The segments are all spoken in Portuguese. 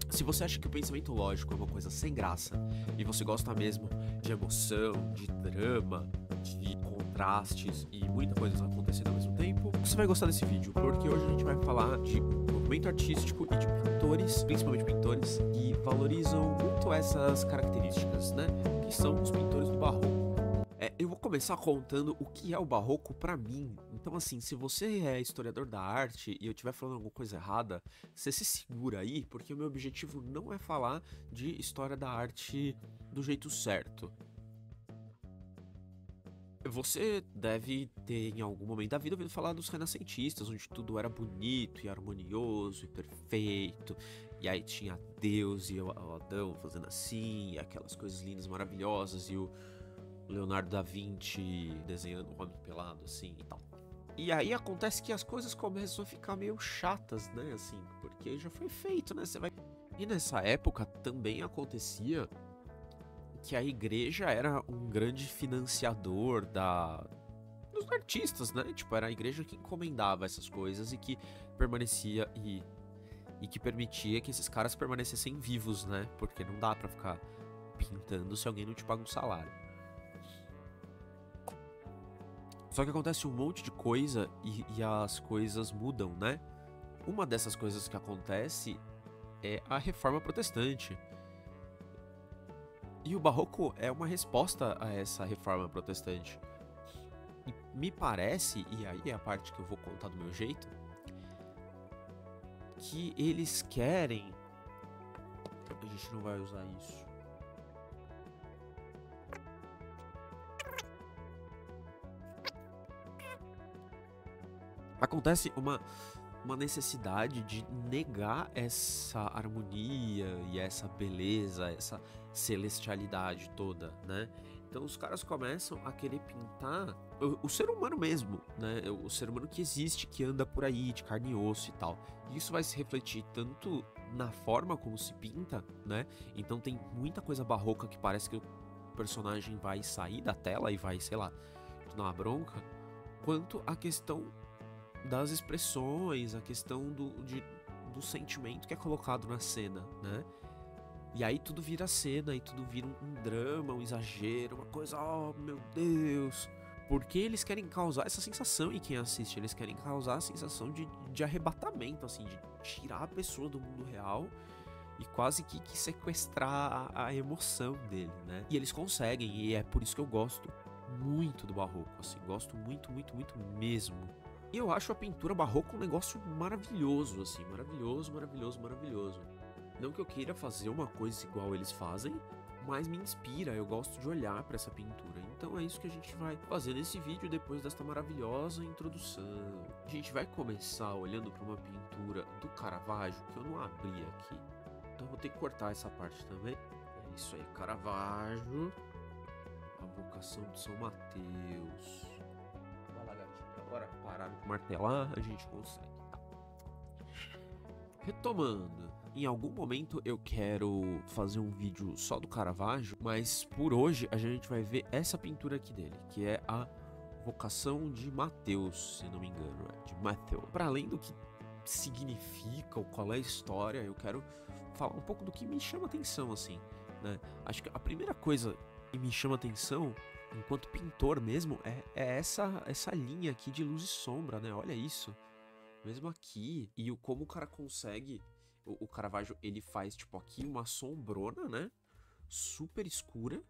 Se você acha que o pensamento lógico é uma coisa sem graça e você gosta mesmo de emoção, de drama, de contrastes e muita coisa acontecendo ao mesmo tempo, você vai gostar desse vídeo, porque hoje a gente vai falar de movimento artístico e de pintores, principalmente pintores, que valorizam muito essas características, né? Que são os pintores do barroco. Eu vou começar contando o que é o barroco pra mim. Então, assim, se você é historiador da arte e eu estiver falando alguma coisa errada, você se segura aí, porque o meu objetivo não é falar de história da arte do jeito certo. Você deve ter em algum momento da vida ouvido falar dos renascentistas, onde tudo era bonito e harmonioso e perfeito, e aí tinha Deus e o Adão fazendo assim, e aquelas coisas lindas, maravilhosas, e o Leonardo da Vinci desenhando um homem pelado assim e tal. E aí acontece que as coisas começam a ficar meio chatas, né, assim, porque já foi feito, né, você vai... E nessa época também acontecia que a igreja era um grande financiador dos artistas, né? Tipo, era a igreja que encomendava essas coisas e que permanecia e que permitia que esses caras permanecessem vivos, né? Porque não dá pra ficar pintando se alguém não te paga um salário. Só que acontece um monte de coisa e as coisas mudam, né? Uma dessas coisas que acontece é a reforma protestante. E o barroco é uma resposta a essa reforma protestante. E me parece, e aí é a parte que eu vou contar do meu jeito, que eles querem. A gente não vai usar isso. Acontece uma necessidade de negar essa harmonia e essa beleza, essa celestialidade toda, né? Então os caras começam a querer pintar o ser humano mesmo, né? O ser humano que existe, que anda por aí, de carne e osso e tal. E isso vai se refletir tanto na forma como se pinta, né? Então tem muita coisa barroca que parece que o personagem vai sair da tela e vai, sei lá, te dar uma bronca, quanto a questão das expressões, a questão do sentimento que é colocado na cena, né? E aí tudo vira cena, e tudo vira um drama, um exagero, uma coisa, oh meu Deus. Porque eles querem causar essa sensação em quem assiste, eles querem causar a sensação de arrebatamento, assim, de tirar a pessoa do mundo real e quase que sequestrar a emoção dele, né? E eles conseguem, e é por isso que eu gosto muito do barroco, assim, gosto muito, muito, muito mesmo. E eu acho a pintura barroca um negócio maravilhoso, assim, maravilhoso, maravilhoso, maravilhoso. Não que eu queira fazer uma coisa igual eles fazem, mas me inspira, eu gosto de olhar para essa pintura. Então é isso que a gente vai fazer nesse vídeo depois desta maravilhosa introdução. A gente vai começar olhando para uma pintura do Caravaggio que eu não abri aqui. Então eu vou ter que cortar essa parte também. É isso aí, Caravaggio, a vocação de São Mateus. Vai lá, gatinho. Agora, parar de martelar, a gente consegue. Tá. Retomando, em algum momento eu quero fazer um vídeo só do Caravaggio, mas por hoje a gente vai ver essa pintura aqui dele, que é a Vocação de Mateus, se não me engano, de Matthew. Para além do que significa ou qual é a história, eu quero falar um pouco do que me chama atenção, assim, né? Acho que a primeira coisa que me chama atenção enquanto pintor mesmo é essa linha aqui de luz e sombra, né? Olha isso. Mesmo aqui, e o como o cara consegue, o Caravaggio, ele faz, tipo, aqui uma sombrona, né? Super escura.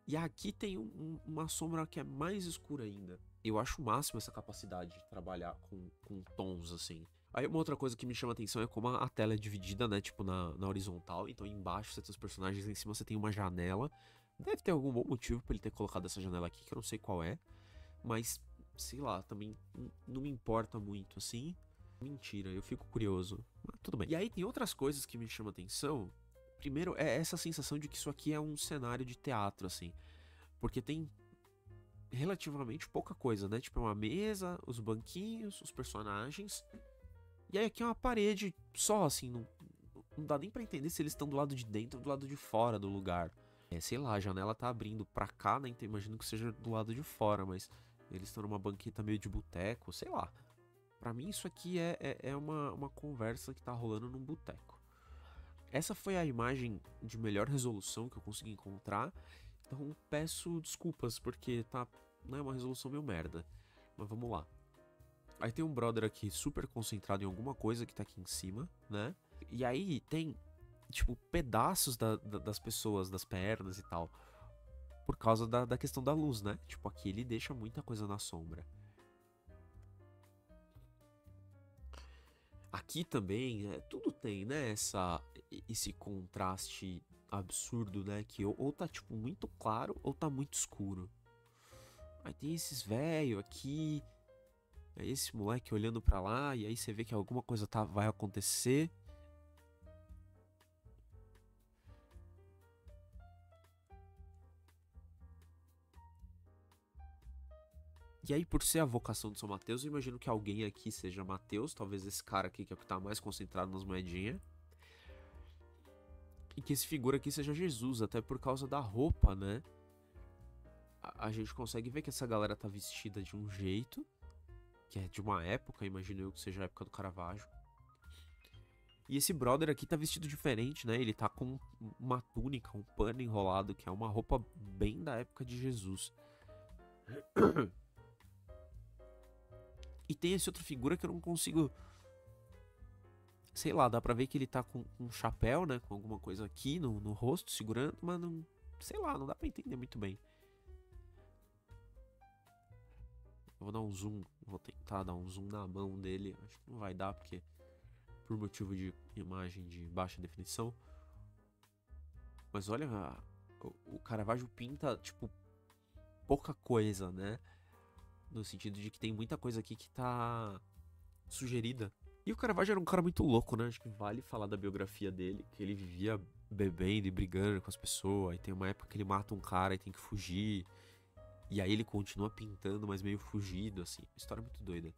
E aqui tem uma sombra que é mais escura ainda. Eu acho o máximo essa capacidade de trabalhar com tons, assim. Aí uma outra coisa que me chama atenção é como a tela é dividida, né? Tipo, na horizontal. Então embaixo você tem os personagens, em cima você tem uma janela. Deve ter algum bom motivo pra ele ter colocado essa janela aqui, que eu não sei qual é. Mas, sei lá, também não me importa muito, assim. Mentira, eu fico curioso. Mas tudo bem. E aí tem outras coisas que me chamam atenção. Primeiro é essa sensação de que isso aqui é um cenário de teatro, assim. Porque tem relativamente pouca coisa, né? Tipo, é uma mesa, os banquinhos, os personagens. E aí aqui é uma parede só, assim. Não dá nem pra entender se eles estão do lado de dentro ou do lado de fora do lugar. Sei lá, a janela tá abrindo pra cá, né? Então imagino que seja do lado de fora, mas eles estão numa banqueta meio de boteco, sei lá. Pra mim isso aqui é uma conversa que tá rolando num boteco. Essa foi a imagem de melhor resolução que eu consegui encontrar. Então peço desculpas, porque tá, né, uma resolução meio merda. Mas vamos lá. Aí tem um brother aqui super concentrado em alguma coisa que tá aqui em cima, né? E aí tem, tipo, pedaços das pessoas, das pernas e tal. Por causa da questão da luz, né? Tipo, aqui ele deixa muita coisa na sombra. Aqui também, tudo tem, né? Esse contraste absurdo, né? Que ou tá, tipo, muito claro ou tá muito escuro. Aí tem esses velho aqui, aí esse moleque olhando pra lá, e aí você vê que alguma coisa vai acontecer. E aí, por ser a vocação de São Mateus, eu imagino que alguém aqui seja Mateus, talvez esse cara aqui que é o que tá mais concentrado nas moedinhas. E que esse figura aqui seja Jesus, até por causa da roupa, né? A gente consegue ver que essa galera tá vestida de um jeito, que é de uma época, imagino eu que seja a época do Caravaggio. E esse brother aqui tá vestido diferente, né? Ele tá com uma túnica, um pano enrolado, que é uma roupa bem da época de Jesus. E tem esse outro figura que eu não consigo... Sei lá, dá pra ver que ele tá com um chapéu, né? Com alguma coisa aqui no rosto, segurando, mas não... Sei lá, não dá pra entender muito bem. Eu vou dar um zoom, vou tentar dar um zoom na mão dele. Acho que não vai dar, porque... Por motivo de imagem de baixa definição. Mas olha, o Caravaggio pinta, tipo, pouca coisa, né? No sentido de que tem muita coisa aqui que tá sugerida. E o Caravaggio era um cara muito louco, né? Acho que vale falar da biografia dele, que ele vivia bebendo e brigando com as pessoas. Aí tem uma época que ele mata um cara e tem que fugir. E aí ele continua pintando, mas meio fugido, assim. História muito doida.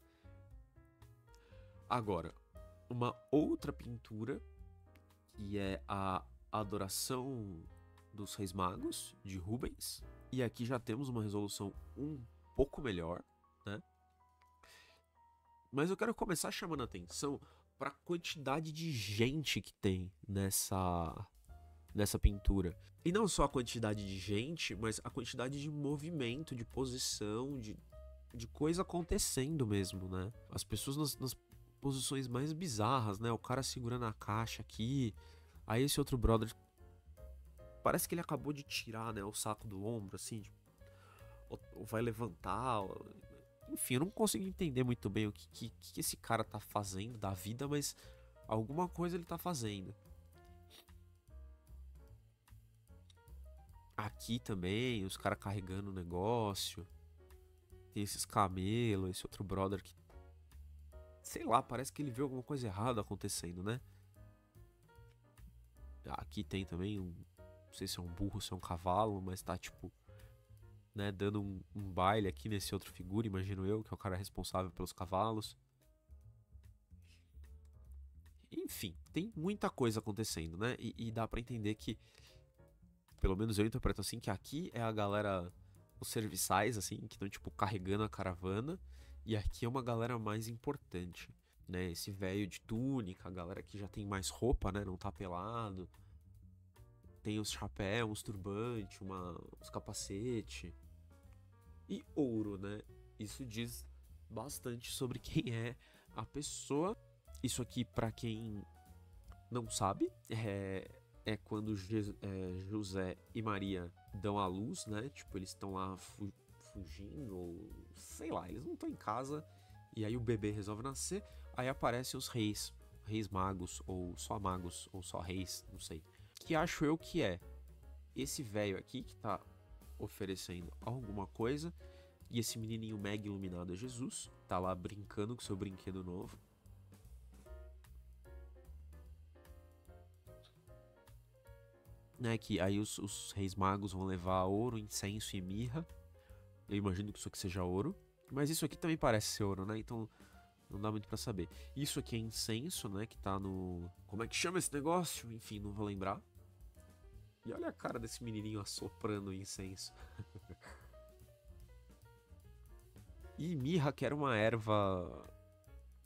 Agora, uma outra pintura, que é a Adoração dos Reis Magos, de Rubens. E aqui já temos uma resolução um pouco melhor, né? Mas eu quero começar chamando a atenção para a quantidade de gente que tem nessa pintura. E não só a quantidade de gente, mas a quantidade de movimento, de posição, de coisa acontecendo mesmo, né? As pessoas nas posições mais bizarras, né? O cara segurando a caixa aqui. Aí esse outro brother... Parece que ele acabou de tirar, né, o saco do ombro, assim. Tipo, ou vai levantar. Enfim, eu não consigo entender muito bem o que esse cara tá fazendo da vida, mas alguma coisa ele tá fazendo. Aqui também, os caras carregando o negócio. Tem esses camelos, esse outro brother que... Sei lá, parece que ele viu alguma coisa errada acontecendo, né? Aqui tem também um... Não sei se é um burro, se é um cavalo, mas tá tipo... Né, dando um baile aqui nesse outro figura, imagino eu, que é o cara responsável pelos cavalos. Enfim, tem muita coisa acontecendo, né? E dá pra entender que, pelo menos eu interpreto assim, que aqui é a galera, os serviçais, assim, que estão, tipo, carregando a caravana. E aqui é uma galera mais importante, né? Esse velho de túnica, a galera que já tem mais roupa, né? Não tá pelado. Tem os chapéus, uns turbantes, uns capacetes. E ouro, né? Isso diz bastante sobre quem é a pessoa. Isso aqui, pra quem não sabe, é quando José e Maria dão à luz, né? Tipo, eles estão lá fugindo, ou sei lá, eles não estão em casa. E aí o bebê resolve nascer. Aí aparecem os reis magos, ou só reis, não sei. Que acho eu que é esse velho aqui que tá oferecendo alguma coisa. E esse menininho mega iluminado é Jesus. Tá lá brincando com seu brinquedo novo. Né, que aí os reis magos vão levar ouro, incenso e mirra. Eu imagino que isso aqui seja ouro. Mas isso aqui também parece ser ouro, né? Então não dá muito pra saber. Isso aqui é incenso, né? Que tá no... Como é que chama esse negócio? Enfim, não vou lembrar. E olha a cara desse menininho assoprando incenso. E mirra, que era uma erva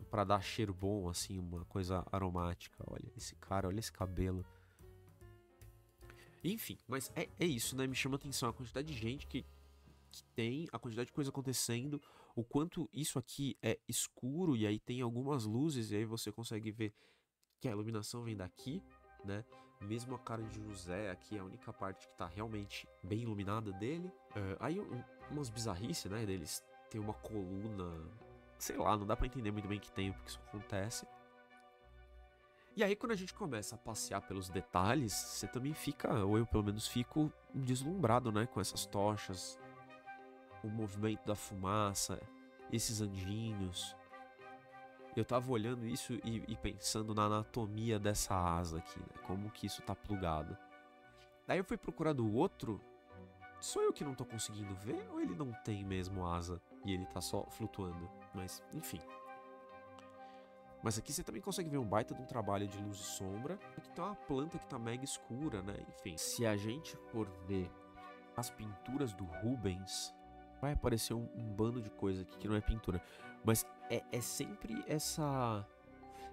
pra dar cheiro bom, assim, uma coisa aromática. Olha esse cara, olha esse cabelo. Enfim, mas é isso, né? Me chama a atenção a quantidade de gente que tem, a quantidade de coisa acontecendo, o quanto isso aqui é escuro e aí tem algumas luzes e aí você consegue ver que a iluminação vem daqui, né? Mesmo a cara de José aqui é a única parte que tá realmente bem iluminada dele. Aí umas bizarrices, né? Deles tem uma coluna, sei lá, não dá pra entender muito bem que tempo que isso acontece. E aí quando a gente começa a passear pelos detalhes, você também fica, ou eu pelo menos fico, deslumbrado, né? Com essas tochas, o movimento da fumaça, esses anjinhos. Eu tava olhando isso e pensando na anatomia dessa asa aqui, né? Como que isso tá plugado. Daí eu fui procurar do outro. Sou eu que não tô conseguindo ver ou ele não tem mesmo asa e ele tá só flutuando? Mas, enfim. Mas aqui você também consegue ver um baita de um trabalho de luz e sombra. Aqui tem uma planta que tá mega escura, né? Enfim, se a gente for ver as pinturas do Rubens, vai aparecer um bando de coisa aqui que não é pintura. Mas é sempre essa...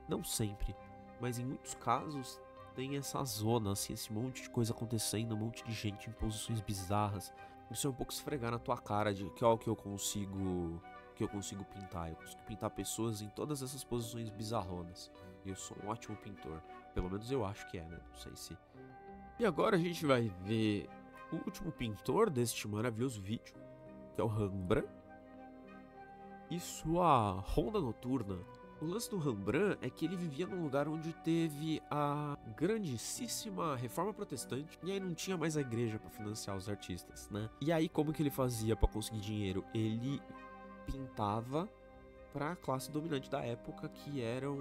Não sempre, mas em muitos casos tem essa zona, assim, esse monte de coisa acontecendo, um monte de gente em posições bizarras. Isso é um pouco esfregar na tua cara de que ó, que eu consigo pintar. Eu consigo pintar pessoas em todas essas posições bizarronas. E eu sou um ótimo pintor. Pelo menos eu acho que é, né? Não sei se... E agora a gente vai ver o último pintor deste maravilhoso vídeo, que é o Rembrandt, e sua Ronda Noturna. O lance do Rembrandt é que ele vivia num lugar onde teve a grandíssima Reforma Protestante, e aí não tinha mais a igreja para financiar os artistas, né? E aí como que ele fazia para conseguir dinheiro? Ele pintava para a classe dominante da época, que eram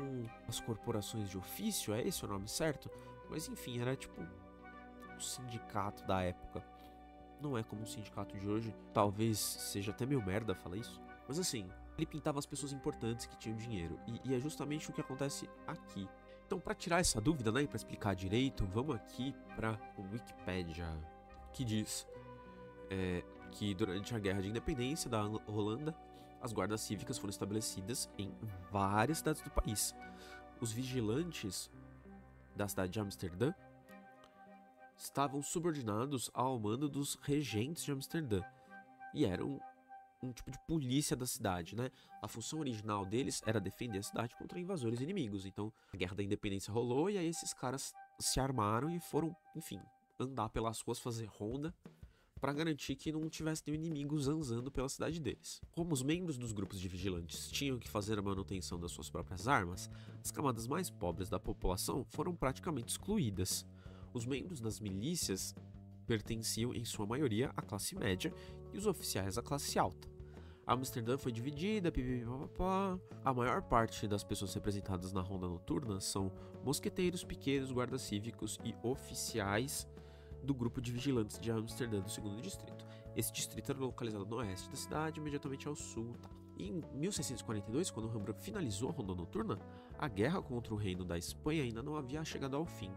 as corporações de ofício, é esse o nome certo? Mas enfim, era tipo um sindicato da época. Não é como um sindicato de hoje, talvez seja até meio merda falar isso, mas assim, ele pintava as pessoas importantes que tinham dinheiro, e é justamente o que acontece aqui. Então, para tirar essa dúvida, né, e para explicar direito, vamos aqui para o Wikipedia, que diz que durante a Guerra de Independência da Holanda, as guardas cívicas foram estabelecidas em várias cidades do país. Os vigilantes da cidade de Amsterdã estavam subordinados ao mando dos regentes de Amsterdã e eram um tipo de polícia da cidade, né? A função original deles era defender a cidade contra invasores inimigos. Então, a Guerra da Independência rolou e aí esses caras se armaram e foram, enfim, andar pelas ruas, fazer ronda para garantir que não tivesse nenhum inimigo zanzando pela cidade deles. Como os membros dos grupos de vigilantes tinham que fazer a manutenção das suas próprias armas, as camadas mais pobres da população foram praticamente excluídas. Os membros das milícias pertenciam em sua maioria à classe média e os oficiais à classe alta. Amsterdã foi dividida, pipipipopopó. A maior parte das pessoas representadas na ronda noturna são mosqueteiros, piqueiros, guardas cívicos e oficiais do grupo de vigilantes de Amsterdã do 2º distrito. Esse distrito era localizado no oeste da cidade, imediatamente ao sul. E em 1642, quando Rembrandt finalizou a ronda noturna, a guerra contra o reino da Espanha ainda não havia chegado ao fim.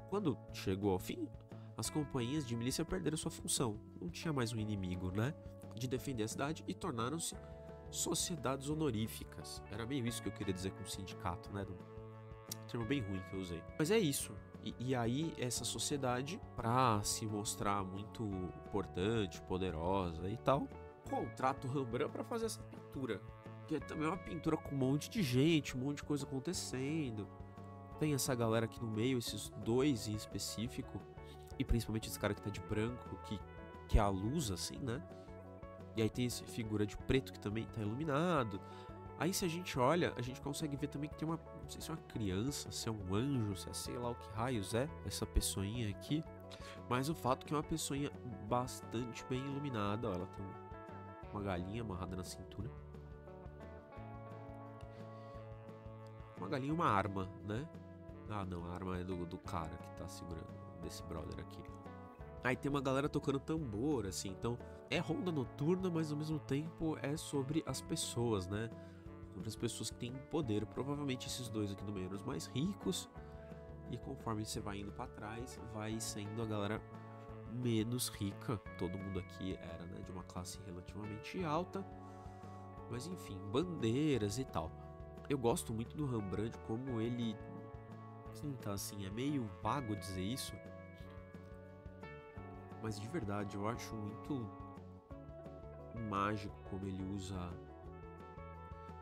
Quando chegou ao fim, as companhias de milícia perderam sua função. Não tinha mais um inimigo, né? De defender a cidade e tornaram-se sociedades honoríficas. Era meio isso que eu queria dizer com sindicato, né? Um termo bem ruim que eu usei. Mas é isso. E aí, essa sociedade, pra se mostrar muito importante, poderosa e tal, contrata o Rembrandt pra fazer essa pintura. Que é também uma pintura com um monte de gente, um monte de coisa acontecendo. Tem essa galera aqui no meio, esses dois em específico, e principalmente esse cara que tá de branco, que é a luz, assim, né? E aí tem essa figura de preto que também tá iluminado. Aí se a gente olha, a gente consegue ver também que tem uma, não sei se é uma criança, se é um anjo, se é sei lá o que raios é, essa pessoinha aqui. Mas o fato é que é uma pessoinha bastante bem iluminada, ó, ela tem uma galinha amarrada na cintura. Uma galinha e uma arma, né? Ah não, a arma é do cara que tá segurando, desse brother aqui. Aí tem uma galera tocando tambor, assim, então é ronda noturna, mas ao mesmo tempo é sobre as pessoas, né? Sobre as pessoas que têm poder. Provavelmente esses dois aqui no meio eram os mais ricos, e conforme você vai indo pra trás, vai sendo a galera menos rica. Todo mundo aqui era, né, de uma classe relativamente alta, mas enfim, bandeiras e tal. Eu gosto muito do Rembrandt, como ele pinta, assim, é meio vago dizer isso, Mas de verdade, eu acho muito mágico como ele usa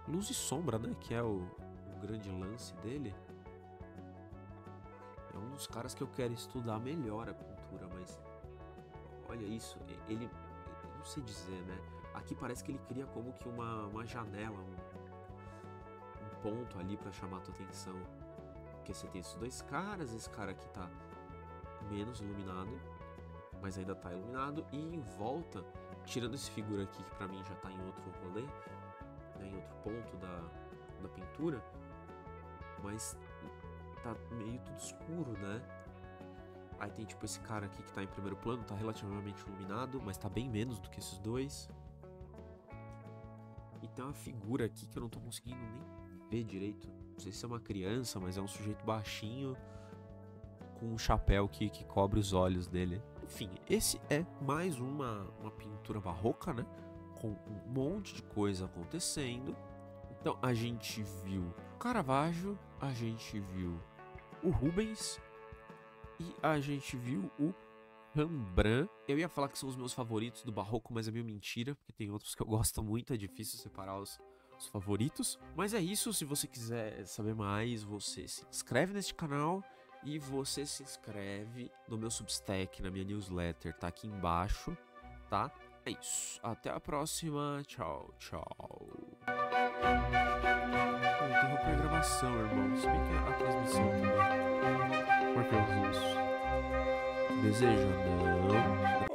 luz e sombra, né? Que é o grande lance dele. É um dos caras que eu quero estudar melhor a pintura, mas olha isso, ele, eu não sei dizer, né? Aqui parece que ele cria como que uma janela, um ponto ali pra chamar a tua atenção. Porque você tem esses dois caras, esse cara aqui tá menos iluminado, mas ainda tá iluminado, e em volta, tirando esse figura aqui que pra mim já tá em outro rolê, né, em outro ponto da pintura, mas tá meio tudo escuro, né? Aí tem tipo esse cara aqui que tá em primeiro plano, tá relativamente iluminado, mas tá bem menos do que esses dois. E tem uma figura aqui que eu não tô conseguindo nem ver direito. Não sei se é uma criança, mas é um sujeito baixinho com um chapéu que cobre os olhos dele. Enfim, esse é mais uma pintura barroca, né? Com um monte de coisa acontecendo. Então a gente viu Caravaggio, a gente viu o Rubens e a gente viu o Rembrandt. Eu ia falar que são os meus favoritos do barroco, mas é meio mentira, porque tem outros que eu gosto muito, é difícil separar os favoritos. Mas é isso, se você quiser saber mais, você se inscreve neste canal e você se inscreve no meu Substack, na minha newsletter, tá aqui embaixo, tá? É isso, até a próxima, tchau, tchau. Eu interrompi a gravação, irmão, se bem que a transmissão também. Porque eu uso. Desejo não.